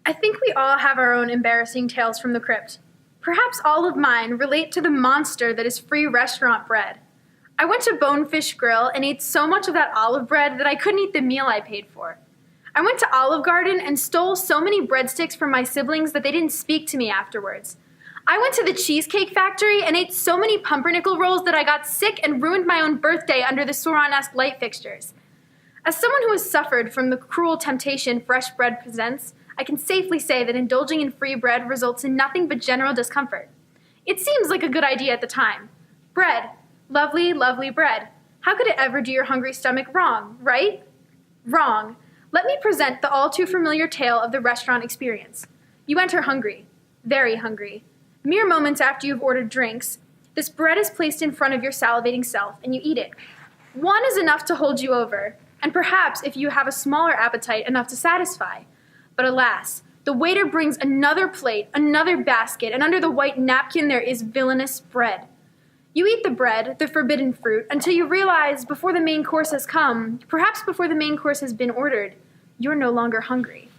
I think we all have our own embarrassing tales from the crypt. Perhaps all of mine relate to the monster that is free restaurant bread. I went to Bonefish Grill and ate so much of that olive bread that I couldn't eat the meal I paid for. I went to Olive Garden and stole so many breadsticks from my siblings that they didn't speak to me afterwards. I went to the Cheesecake Factory and ate so many pumpernickel rolls that I got sick and ruined my own birthday under the Sauron-esque light fixtures. As someone who has suffered from the cruel temptation fresh bread presents, I can safely say that indulging in free bread results in nothing but general discomfort. It seems like a good idea at the time. Bread. Lovely, lovely bread. How could it ever do your hungry stomach wrong, right? Wrong. Let me present the all too familiar tale of the restaurant experience. You enter hungry. Very hungry. Mere moments after you've ordered drinks, this bread is placed in front of your salivating self, and you eat it. One is enough to hold you over, and perhaps, if you have a smaller appetite, enough to satisfy. But alas, the waiter brings another plate, another basket, and under the white napkin there is villainous bread. You eat the bread, the forbidden fruit, until you realize before the main course has come, perhaps before the main course has been ordered, you're no longer hungry.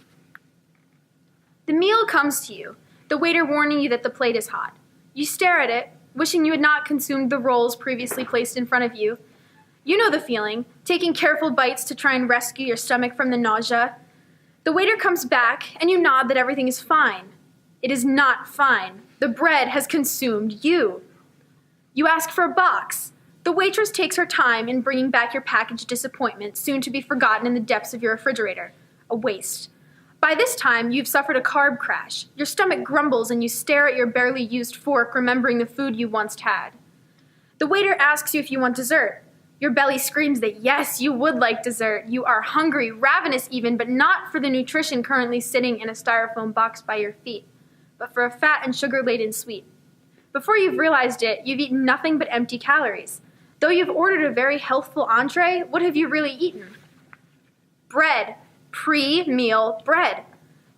The meal comes to you, the waiter warning you that the plate is hot. You stare at it, wishing you had not consumed the rolls previously placed in front of you. You know the feeling, taking careful bites to try and rescue your stomach from the nausea. The waiter comes back, and you nod that everything is fine. It is not fine. The bread has consumed you. You ask for a box. The waitress takes her time in bringing back your packaged disappointment, soon to be forgotten in the depths of your refrigerator. A waste. By this time, you've suffered a carb crash. Your stomach grumbles and you stare at your barely used fork, remembering the food you once had. The waiter asks you if you want dessert. Your belly screams that yes, you would like dessert. You are hungry, ravenous even, but not for the nutrition currently sitting in a styrofoam box by your feet, but for a fat and sugar-laden sweet. Before you've realized it, you've eaten nothing but empty calories. Though you've ordered a very healthful entree, what have you really eaten? Bread. Pre-meal bread.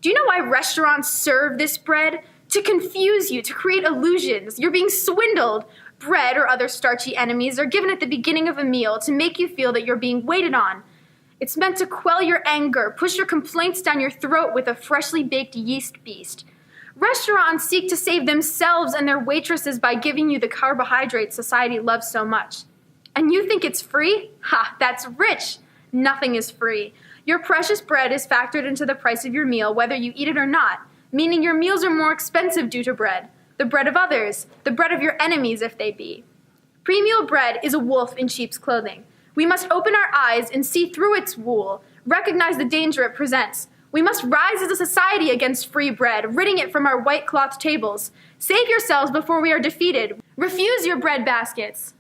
Do you know why restaurants serve this bread? To confuse you, to create illusions. You're being swindled. Bread or other starchy enemies are given at the beginning of a meal to make you feel that you're being waited on. It's meant to quell your anger, push your complaints down your throat with a freshly baked yeast beast. Restaurants seek to save themselves and their waitresses by giving you the carbohydrates society loves so much. And you think it's free? Ha, that's rich. Nothing is free. Your precious bread is factored into the price of your meal whether you eat it or not, meaning your meals are more expensive due to bread. The bread of others, the bread of your enemies if they be. Pre-meal bread is a wolf in sheep's clothing. We must open our eyes and see through its wool, recognize the danger it presents. We must rise as a society against free bread, ridding it from our white-clothed tables. Save yourselves before we are defeated. Refuse your bread baskets.